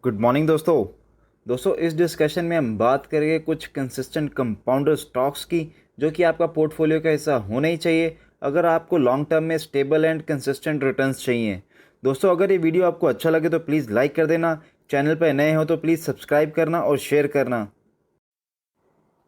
Good morning दोस्तों इस discussion में हम बात करेंगे कुछ कंसिस्टेंट कंपाउंडर स्टॉक्स की जो कि आपका पोर्टफोलियो का हिस्सा होना ही चाहिए अगर आपको लॉन्ग टर्म में स्टेबल एंड कंसिस्टेंट रिटर्न्स चाहिए। दोस्तों अगर ये वीडियो आपको अच्छा लगे तो प्लीज़ लाइक कर देना, चैनल पर नए हो तो प्लीज़ सब्सक्राइब करना और शेयर करना।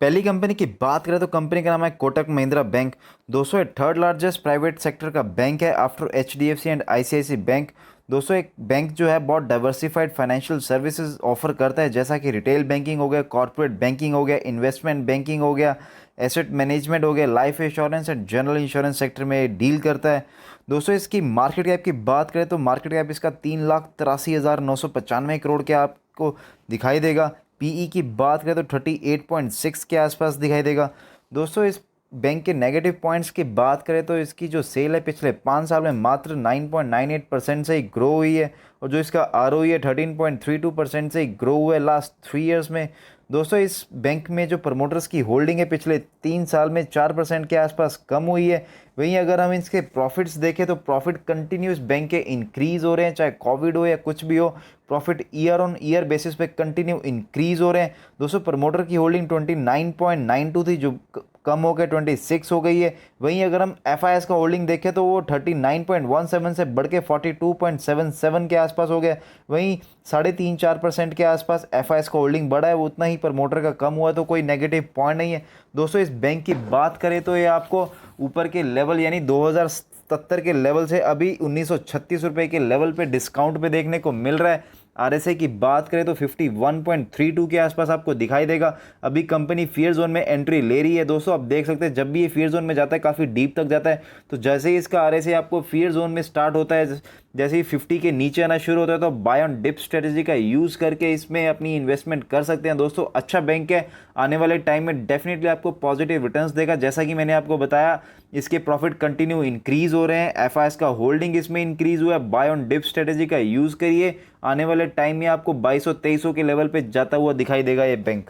पहली कंपनी की बात करें तो कंपनी का नाम है कोटक महिंद्रा बैंक। दोस्तों ये थर्ड लार्जेस्ट प्राइवेट सेक्टर का बैंक है after HDFC and ICICI bank. दोस्तों एक बैंक जो है बहुत डाइवर्सिफाइड फाइनेंशियल सर्विसेज ऑफर करता है, जैसा कि रिटेल बैंकिंग हो गया, कॉर्पोरेट बैंकिंग हो गया, इन्वेस्टमेंट बैंकिंग हो गया, एसेट मैनेजमेंट हो गया, life insurance and general insurance sector में डील करता है। दोस्तों इसकी मार्केट कैप की बात करें तो मार्केट कैप इसका 3,83,995 करोड़ के आपको दिखाई देगा। पीई की बात करें तो 38.6 के आसपास दिखाई देगा। दोस्तों इस बैंक के नेगेटिव पॉइंट्स की बात करें तो इसकी जो सेल है पिछले 5 साल में मात्र 9.98% से ही ग्रो हुई है, और जो इसका आरओई है 13.32% से ही ग्रो हुआ है लास्ट 3 ईयर्स में। दोस्तों इस बैंक में जो प्रमोटर्स की होल्डिंग है पिछले 3 साल में 4% के आसपास कम हुई है। वहीं अगर हम इसके प्रॉफिट्स देखें तो प्रॉफिट कंटिन्यूस बैंक के इंक्रीज हो रहे हैं, चाहे कोविड हो या कुछ भी हो, profit year on year basis पे कंटिन्यू इंक्रीज हो रहे हैं। दोस्तों प्रमोटर की होल्डिंग 29.92 थी जो कम होकर 26 हो गई है। वहीं अगर हम एफ का होल्डिंग देखें तो वो 39.17 से बढ़ के 42.77 के आसपास हो गया। वहीं 3.5-4% के आसपास एफ का होल्डिंग बढ़ा है, वो उतना ही प्रमोटर का कम हुआ है, तो कोई नेगेटिव पॉइंट नहीं है। दोस्तों इस बैंक की बात करें तो ये आपको ऊपर के लेवल यानी 2077 के लेवल से अभी 1936 रुपये के लेवल पे डिस्काउंट पे देखने को मिल रहा है। आरएसआई की बात करें तो 51.32 के आसपास आपको दिखाई देगा। अभी कंपनी फियर जोन में एंट्री ले रही है। दोस्तों आप देख सकते हैं जब भी ये फियर जोन में जाता है काफ़ी डीप तक जाता है, तो जैसे ही इसका आरएसआई आपको फियर जोन में स्टार्ट होता है, जैसे ही 50 के नीचे आना शुरू होता है, तो बाय ऑन डिप स्ट्रेटेजी का यूज़ करके इसमें अपनी इन्वेस्टमेंट कर सकते हैं। दोस्तों अच्छा बैंक है, आने वाले टाइम में डेफिनेटली आपको पॉजिटिव रिटर्न्स देगा। जैसा कि मैंने आपको बताया इसके प्रॉफिट कंटिन्यू इंक्रीज हो रहे हैं, एफआईएस का होल्डिंग इसमें इंक्रीज हुआ है, बाय ऑन डिप स्ट्रेटेजी का यूज़ करिए। आने वाले टाइम में आपको 2200-2300 के लेवल पे जाता हुआ दिखाई देगा ये बैंक।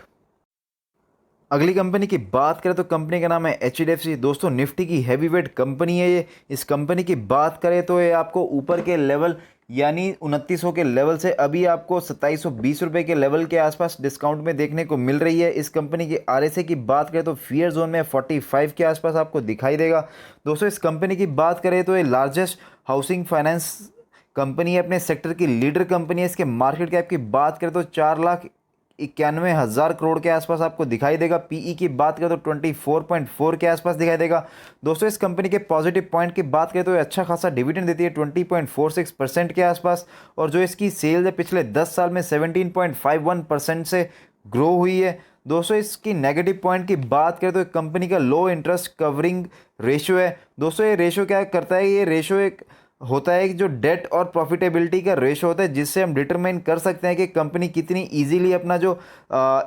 अगली कंपनी की बात करें तो कंपनी का नाम है एचडीएफसी। दोस्तों निफ्टी की हैवी वेट कंपनी है ये। इस कंपनी की बात करें तो ये आपको ऊपर के लेवल यानी 2900 के लेवल से अभी आपको 2720 रुपये के लेवल के आसपास डिस्काउंट में देखने को मिल रही है। इस कंपनी की आरएसए की बात करें तो फियर जोन में 45 के आसपास आपको दिखाई देगा। दोस्तों इस कंपनी की बात करें तो ये लार्जेस्ट हाउसिंग फाइनेंस कंपनी है, अपने सेक्टर की लीडर कंपनी है। इसके मार्केट कैप की बात करें तो 4,91,000 करोड़ के आसपास आपको दिखाई देगा। पीई की बात करें तो 24.4 के आसपास दिखाई देगा। दोस्तों इस कंपनी के पॉजिटिव पॉइंट की बात करें तो ये अच्छा खासा डिविडेंड देती है 20.46% के आसपास, और जो इसकी सेल्स है पिछले 10 साल में 17.51% से ग्रो हुई है। दोस्तों इसकी नेगेटिव पॉइंट की बात करें तो कंपनी का लो इंटरेस्ट कवरिंग रेशियो है। दोस्तों ये रेशियो क्या करता है, ये रेशियो एक होता है कि जो डेट और प्रॉफिटेबिलिटी का रेशो होता है, जिससे हम डिटरमाइन कर सकते हैं कि कंपनी कितनी इजीली अपना जो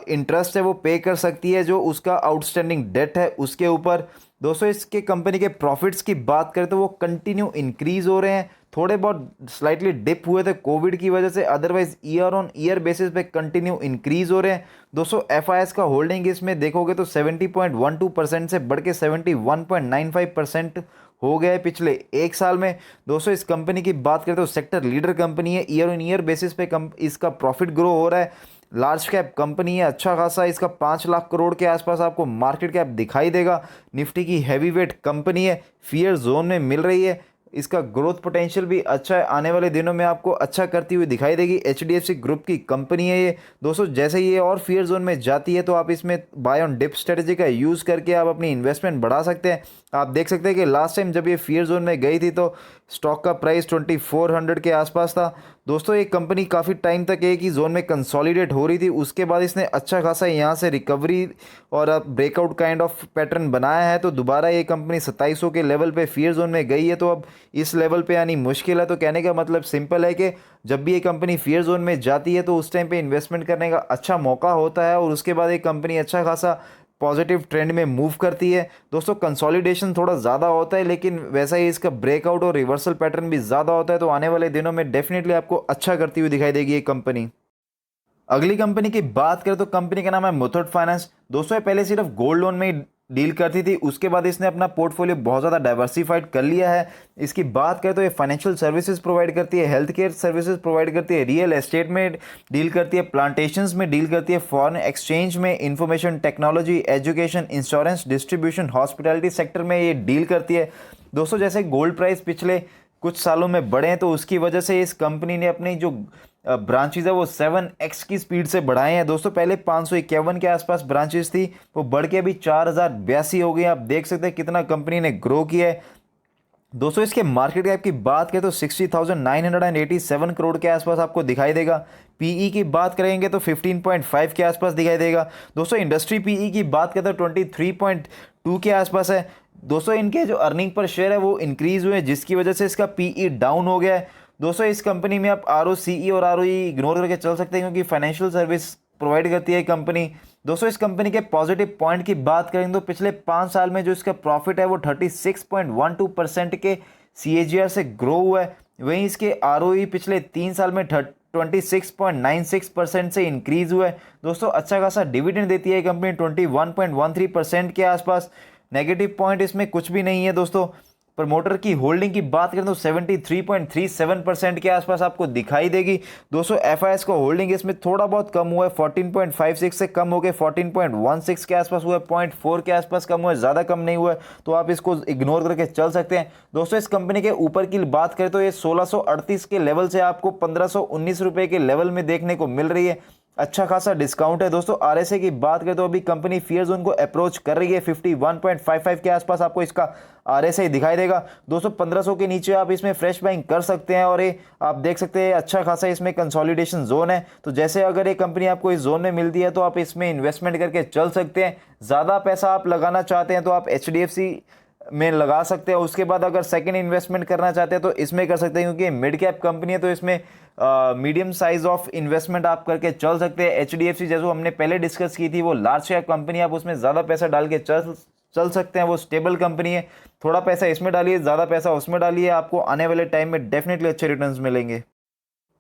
इंटरेस्ट है वो पे कर सकती है जो उसका आउटस्टैंडिंग डेट है उसके ऊपर। दोस्तों इसके कंपनी के प्रॉफिट्स की बात करें तो वो कंटिन्यू इंक्रीज हो रहे हैं, थोड़े बहुत स्लाइटली डिप हुए थे कोविड की वजह से, otherwise year on year basis पे कंटिन्यू इंक्रीज हो रहे हैं। दोस्तों एफ का होल्डिंग इसमें देखोगे तो 70.12% से बढ़ के 71.95% हो गया है पिछले 1 साल में। दोस्तों इस कंपनी की बात करें तो सेक्टर लीडर कंपनी है, ईयर ऑन ईयर बेसिस पे इसका प्रॉफिट ग्रो हो रहा है। लार्ज कैप कंपनी है, अच्छा खासा इसका 5 लाख करोड़ के आसपास आपको मार्केट कैप दिखाई देगा। निफ्टी की हैवी वेट कंपनी है, फियर जोन में मिल रही है, इसका ग्रोथ पोटेंशियल भी अच्छा है, आने वाले दिनों में आपको अच्छा करती हुई दिखाई देगी। एचडीएफसी ग्रुप की कंपनी है ये। दोस्तों जैसे ये और फियर जोन में जाती है तो आप इसमें बाय ऑन डिप स्ट्रेटेजी का यूज़ करके आप अपनी इन्वेस्टमेंट बढ़ा सकते हैं। आप देख सकते हैं कि लास्ट टाइम जब ये फियर जोन में गई थी तो स्टॉक का प्राइस 2400 के आसपास था। दोस्तों ये कंपनी काफ़ी टाइम तक एक ही जोन में कंसोलिडेट हो रही थी, उसके बाद इसने अच्छा खासा यहाँ से रिकवरी और अब ब्रेकआउट काइंड ऑफ पैटर्न बनाया है, तो दोबारा ये कंपनी 2700 के लेवल पे फियर जोन में गई है, तो अब इस लेवल पे आनी मुश्किल है। तो कहने का मतलब सिंपल है कि जब भी ये कंपनी फियर जोन में जाती है तो उस टाइम पे इन्वेस्टमेंट करने का अच्छा मौका होता है, और उसके बाद ये कंपनी अच्छा खासा पॉजिटिव ट्रेंड में मूव करती है। दोस्तों कंसोलिडेशन थोड़ा ज़्यादा होता है, लेकिन वैसा ही इसका ब्रेकआउट और रिवर्सल पैटर्न भी ज़्यादा होता है, तो आने वाले दिनों में डेफिनेटली आपको अच्छा करती हुई दिखाई देगी ये कंपनी। अगली कंपनी की बात करें तो कंपनी का नाम है मुथूट फाइनेंस। दोस्तों ये पहले सिर्फ गोल्ड लोन में ही डील करती थी, उसके बाद इसने अपना पोर्टफोलियो बहुत ज़्यादा डाइवर्सिफाइड कर लिया है। इसकी बात करें तो ये फाइनेंशियल सर्विसेज प्रोवाइड करती है, हेल्थ केयर सर्विसेज प्रोवाइड करती है, रियल एस्टेट में डील करती है, प्लांटेशंस में डील करती है, फॉरेन एक्सचेंज में, information technology, education, insurance, distribution, hospitality sector में ये डील करती है। दोस्तों जैसे गोल्ड प्राइस पिछले कुछ सालों में बढ़े हैं तो उसकी वजह से इस कंपनी ने अपनी जो ब्रांचेज है वो 7x की स्पीड से बढ़ाए हैं। दोस्तों पहले 551 के आसपास ब्रांचेस थी, वो बढ़ के अभी 4082 हो गई। आप देख सकते हैं कितना कंपनी ने ग्रो किया है। दोस्तों इसके मार्केट कैप की बात करें तो 60,987 करोड़ के आसपास आपको दिखाई देगा। पीई की बात करेंगे तो 15.5 के आसपास दिखाई देगा। दोस्तों इंडस्ट्री पीई की बात करें तो 23.2 के आसपास है। दोस्तों इनके जो अर्निंग पर शेयर है वो इंक्रीज हुए, जिसकी वजह से इसका पीई डाउन हो गया है। दोस्तों इस कंपनी में आप आरओसीई और आरओई इग्नोर करके चल सकते हैं, क्योंकि फाइनेंशियल सर्विस प्रोवाइड करती है कंपनी। दोस्तों इस कंपनी के पॉजिटिव पॉइंट की बात करें तो पिछले 5 साल में जो इसका प्रॉफिट है वो 36.12% के CAGR से ग्रो हुआ है। वहीं इसके आरओई पिछले 3 साल में 26.96% से इंक्रीज हुआ है। दोस्तों अच्छा खासा डिविडेंड देती है कंपनी 21.13% के आसपास। नेगेटिव पॉइंट इसमें कुछ भी नहीं है। दोस्तों प्रमोटर की होल्डिंग की बात करें तो 73.37% के आसपास आपको दिखाई देगी। दोस्तों FIS का होल्डिंग इसमें थोड़ा बहुत कम हुआ है, 14.56 से कम हो गए 14.16 के आसपास हुआ है, 0.4 के आसपास कम हुआ है, ज़्यादा कम नहीं हुआ है, तो आप इसको इग्नोर करके चल सकते हैं। दोस्तों इस कंपनी के ऊपर की बात करें तो ये 1638 के लेवल से आपको 1519 रुपये के लेवल में देखने को मिल रही है। अच्छा खासा डिस्काउंट है। दोस्तों RSI की बात करें तो अभी कंपनी फियर जोन को अप्रोच कर रही है, 51.55 के आसपास आपको इसका RSI दिखाई देगा। दोस्तों 1500 के नीचे आप इसमें फ्रेश बाइंग कर सकते हैं, और ये आप देख सकते हैं अच्छा खासा इसमें कंसोलिडेशन जोन है। तो जैसे अगर ये कंपनी आपको इस जोन में मिलती है तो आप इसमें इन्वेस्टमेंट करके चल सकते हैं। ज़्यादा पैसा आप लगाना चाहते हैं तो आप HDFC में लगा सकते हैं। उसके बाद अगर सेकंड इन्वेस्टमेंट करना चाहते हैं तो इसमें कर सकते हैं, क्योंकि मिड कैप कंपनी है तो इसमें मीडियम साइज ऑफ इन्वेस्टमेंट आप करके चल सकते हैं। HDFC जैसे हमने पहले डिस्कस की थी वो लार्ज कैप कंपनी, आप उसमें ज़्यादा पैसा डाल के चल सकते हैं, वो स्टेबल कंपनी है। थोड़ा पैसा इसमें डालिए, ज़्यादा पैसा उसमें डालिए, आपको आने वाले टाइम में डेफिनेटली अच्छे रिटर्न्स मिलेंगे।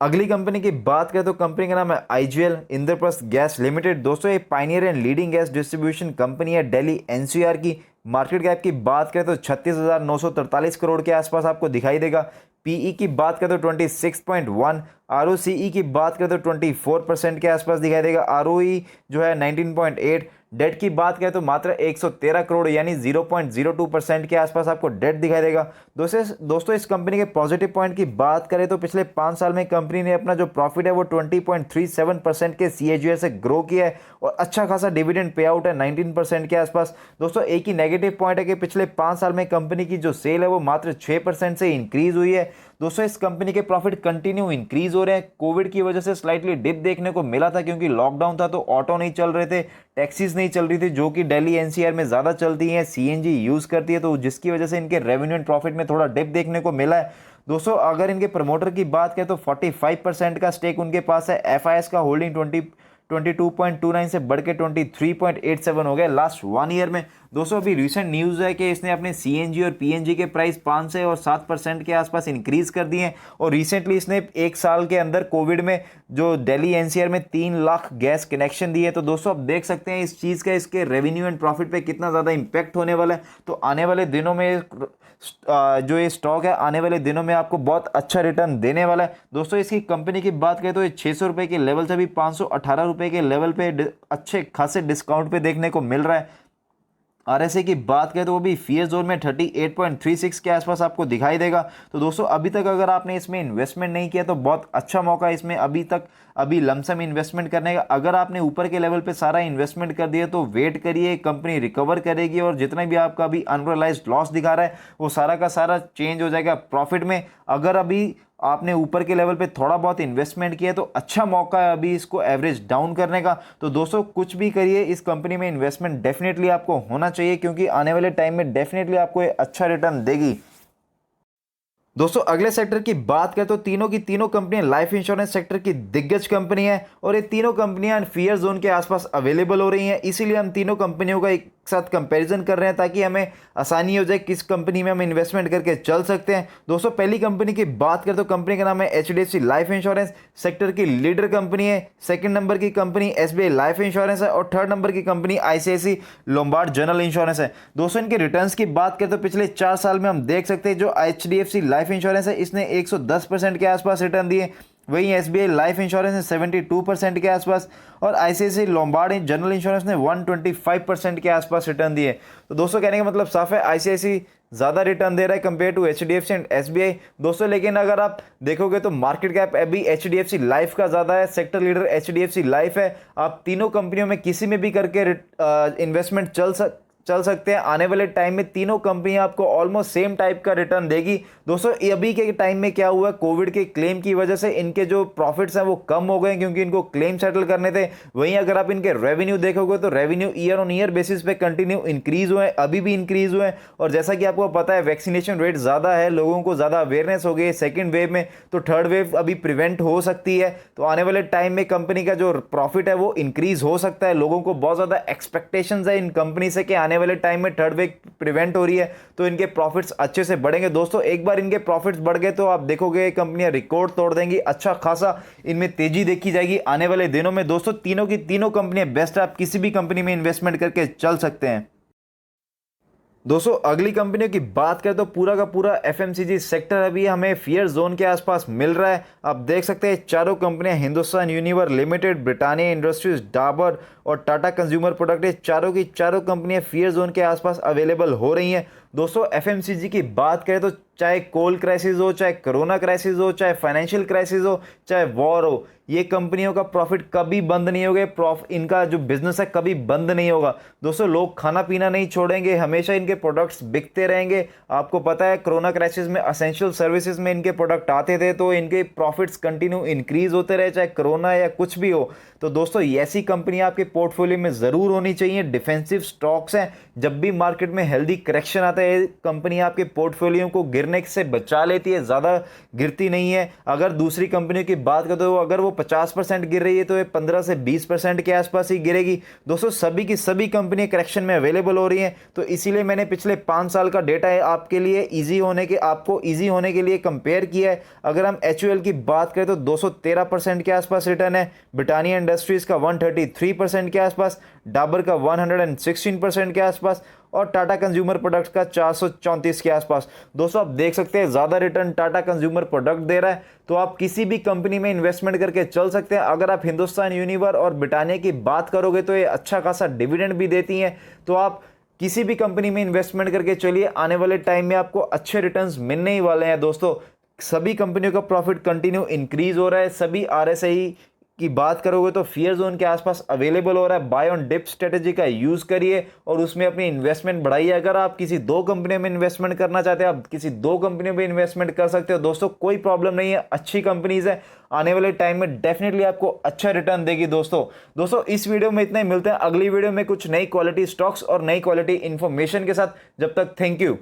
अगली कंपनी की बात करें तो कंपनी का नाम है IGL इंद्रप्रस्थ गैस लिमिटेड। दोस्तों ये Pioneer and leading gas distribution company है दिल्ली NCR की। मार्केट कैप की बात करें तो 36,943 करोड़ के आसपास आपको दिखाई देगा। पीई की बात करें तो 26.1, ROCE की बात करें तो 24% के आसपास दिखाई देगा, ROE जो है 19.8। डेट की बात करें तो मात्र 113 करोड़ यानी 0.02% के आसपास आपको डेट दिखाई देगा। दोस्तों इस कंपनी के पॉजिटिव पॉइंट की बात करें तो पिछले 5 साल में कंपनी ने अपना जो प्रॉफिट है वो 20.37% के CAGR से ग्रो किया है, और अच्छा खासा डिविडेंड पे आउट है 19% के आसपास। दोस्तों एक ही नेगेटिव पॉइंट है कि पिछले 5 साल में कंपनी की जो सेल है वो मात्र 6% से इंक्रीज हुई है। दोस्तों इस कंपनी के प्रॉफिट कंटिन्यू इंक्रीज हो रहे हैं। कोविड की वजह से स्लाइटली डिप देखने को मिला था, क्योंकि लॉकडाउन था तो ऑटो नहीं चल रहे थे, टैक्सीज नहीं चल रही थी जो कि दिल्ली NCR में ज़्यादा चलती हैं, CNG यूज़ करती है, तो जिसकी वजह से इनके रेवेन्यू एंड प्रॉफिट में थोड़ा डिप देखने को मिला है। दोस्तों अगर इनके प्रमोटर की बात करें तो 45% का स्टेक उनके पास है। FIS का होल्डिंग 22.29 से बढ़ के 23.87 हो गया लास्ट 1 ईयर में। दोस्तों अभी रिसेंट न्यूज़ है कि इसने अपने CNG और PNG के प्राइस 5 से और 7% के आसपास इंक्रीज़ कर दिए हैं, और रिसेंटली इसने 1 साल के अंदर कोविड में जो दिल्ली NCR में 3 लाख गैस कनेक्शन दिए। तो दोस्तों आप देख सकते हैं इस चीज़ का इसके रेवेन्यू एंड प्रॉफिट पे कितना ज़्यादा इम्पैक्ट होने वाला है। तो आने वाले दिनों में जो ये स्टॉक है आने वाले दिनों में आपको बहुत अच्छा रिटर्न देने वाला है। दोस्तों इसकी कंपनी की बात करें तो ये 600 रुपये के लेवल से भी 518 रुपये के लेवल पे अच्छे खासे डिस्काउंट पे देखने को मिल रहा है। RSI की बात करें तो वो भी फियर जोन में 38.36 के आसपास आपको दिखाई देगा। तो दोस्तों अभी तक अगर आपने इसमें इन्वेस्टमेंट नहीं किया तो बहुत अच्छा मौका है इसमें अभी लमसम इन्वेस्टमेंट करने का। अगर आपने ऊपर के लेवल पे सारा इन्वेस्टमेंट कर दिया तो वेट करिए, कंपनी रिकवर करेगी, और जितना भी आपका अभी अनरियलाइज्ड लॉस दिखा रहा है वो सारा का सारा चेंज हो जाएगा प्रॉफिट में। अगर अभी आपने ऊपर के लेवल पे थोड़ा बहुत इन्वेस्टमेंट किया तो अच्छा मौका है अभी इसको एवरेज डाउन करने का। तो दोस्तों कुछ भी करिए, इस कंपनी में इन्वेस्टमेंट डेफिनेटली आपको होना चाहिए, क्योंकि आने वाले टाइम में डेफिनेटली आपको ये अच्छा रिटर्न देगी। दोस्तों अगले सेक्टर की बात करें तो तीनों की तीनों कंपनियां लाइफ इंश्योरेंस सेक्टर की दिग्गज कंपनी है, और ये तीनों कंपनियां फियर जोन के आसपास अवेलेबल हो रही हैं। इसीलिए हम तीनों कंपनियों का एक साथ कंपैरिजन कर रहे हैं ताकि हमें आसानी हो जाए किस कंपनी में हम इन्वेस्टमेंट करके चल सकते हैं। दोस्तों पहली कंपनी की बात करें तो कंपनी का नाम है एचडीएफसी लाइफ इंश्योरेंस, सेक्टर की लीडर कंपनी है। सेकंड नंबर की कंपनी एसबीआई लाइफ इंश्योरेंस है और थर्ड नंबर की company ICICI Lombard general insurance है। दोस्तों इनके रिटर्न्स की बात करें तो पिछले 4 साल में हम देख सकते हैं जो एचडीएफसी लाइफ इंश्योरेंस है इसने 110% के आसपास रिटर्न दिए, वहीं एसबीआई लाइफ इंश्योरेंस ने 72% के आसपास और आईसीआईसी लोम्बार्ड जनरल इंश्योरेंस ने 125% के आसपास रिटर्न दिए। तो दोस्तों कहने का मतलब साफ है आईसीआईसी ज़्यादा रिटर्न दे रहा है compare to HDFC and SBI. दोस्तों लेकिन अगर आप देखोगे तो मार्केट कैप अभी एचडीएफसी लाइफ का ज़्यादा है, सेक्टर लीडर एचडीएफसी लाइफ है। आप तीनों कंपनियों में किसी में भी करके इन्वेस्टमेंट चल सकते हैं। आने वाले टाइम में तीनों कंपनियां आपको ऑलमोस्ट सेम टाइप का रिटर्न देगी। दोस्तों अभी के टाइम में क्या हुआ, कोविड के क्लेम की वजह से इनके जो प्रॉफिट्स हैं वो कम हो गए क्योंकि इनको क्लेम सेटल करने थे। वहीं अगर आप इनके रेवेन्यू देखोगे तो revenue year on year basis पे कंटिन्यू इंक्रीज हुए, अभी भी इंक्रीज हुए। और जैसा कि आपको पता है वैक्सीनेशन रेट ज़्यादा है, लोगों को ज़्यादा अवेयरनेस हो गई है सेकेंड वेव में, तो थर्ड वेव अभी प्रिवेंट हो सकती है। तो आने वाले टाइम में कंपनी का जो प्रॉफिट है वो इंक्रीज हो सकता है। लोगों को बहुत ज़्यादा एक्सपेक्टेशंस है इन कंपनी से कि आने वाले टाइम में थर्ड वेव प्रिवेंट हो रही है तो इनके प्रॉफिट्स अच्छे से बढ़ेंगे। दोस्तों एक बार इनके प्रॉफिट्स बढ़ गए तो आप देखोगे कंपनियां रिकॉर्ड तोड़ देंगी, अच्छा खासा इनमें तेजी देखी जाएगी आने वाले दिनों में। दोस्तों तीनों की तीनों कंपनियां बेस्ट है, आप किसी भी कंपनी में इन्वेस्टमेंट करके चल सकते हैं। दोस्तों अगली कंपनियों की बात करें तो पूरा का पूरा एफएमसीजी सेक्टर अभी हमें फियर जोन के आसपास मिल रहा है। आप देख सकते हैं चारों कंपनियां Hindustan यूनिवर limited, Britannia industries, Dabur और टाटा कंज्यूमर प्रोडक्ट, ये चारों की चारों कंपनियां फियर जोन के आसपास अवेलेबल हो रही हैं। दोस्तों एफएमसीजी की बात करें तो चाहे कोल क्राइसिस हो, चाहे कोरोना क्राइसिस हो, चाहे फाइनेंशियल क्राइसिस हो, चाहे वॉर हो, ये कंपनियों का प्रॉफिट कभी बंद नहीं होगा, इनका जो बिजनेस है कभी बंद नहीं होगा। दोस्तों लोग खाना पीना नहीं छोड़ेंगे, हमेशा इनके प्रोडक्ट्स बिकते रहेंगे। आपको पता है कोरोना क्राइसिस में असेंशियल सर्विसेज में इनके प्रोडक्ट आते थे तो इनके प्रॉफिट्स कंटिन्यू इंक्रीज होते रहे चाहे कोरोना या कुछ भी हो। तो दोस्तों ऐसी कंपनियां आपके पोर्टफोलियो में ज़रूर होनी चाहिए, डिफेंसिव स्टॉक्स हैं। जब भी मार्केट में हेल्दी करेक्शन आता है कंपनियां आपके पोर्टफोलियो को गिरने से बचा लेती है, ज़्यादा गिरती नहीं है। अगर दूसरी कंपनियों की बात करें तो अगर वो 50% गिर रही है तो ये 15 से 20% के आसपास ही गिरेगी। दोस्तों सभी की सभी कंपनियां करेक्शन में अवेलेबल हो रही हैं, तो इसीलिए मैंने पिछले 5 साल का डेटा है आपके लिए आपको ईजी होने के लिए कंपेयर किया है। अगर हम एचयूएल की बात करें तो 213% के आसपास रिटर्न है, ब्रिटानिया इंडस्ट्रीज का 133% के आसपास, डाबर का 116% के आसपास और टाटा कंज्यूमर प्रोडक्ट्स का 434 के आसपास। दोस्तों आप देख सकते हैं ज़्यादा रिटर्न टाटा कंज्यूमर प्रोडक्ट दे रहा है, तो आप किसी भी कंपनी में इन्वेस्टमेंट करके चल सकते हैं। अगर आप हिंदुस्तान यूनिवर और ब्रिटानिया की बात करोगे तो ये अच्छा खासा डिविडेंड भी देती हैं, तो आप किसी भी कंपनी में इन्वेस्टमेंट करके चलिए, आने वाले टाइम में आपको अच्छे रिटर्न्स मिलने ही वाले हैं। दोस्तों सभी कंपनियों का प्रॉफिट कंटिन्यू इंक्रीज हो रहा है, सभी आरएसआई की बात करोगे तो फियर जोन के आसपास अवेलेबल हो रहा है। बाय ऑन डिप स्ट्रेटेजी का यूज़ करिए और उसमें अपनी इन्वेस्टमेंट बढ़ाइए। अगर आप किसी 2 कंपनियों में इन्वेस्टमेंट करना चाहते हैं, आप किसी 2 कंपनियों में इन्वेस्टमेंट कर सकते हो। दोस्तों कोई प्रॉब्लम नहीं है, अच्छी कंपनीज है, आने वाले टाइम में डेफिनेटली आपको अच्छा रिटर्न देगी। दोस्तों इस वीडियो में इतना ही, मिलते हैं अगली वीडियो में कुछ नई क्वालिटी स्टॉक्स और नई क्वालिटी इंफॉर्मेशन के साथ। जब तक थैंक यू।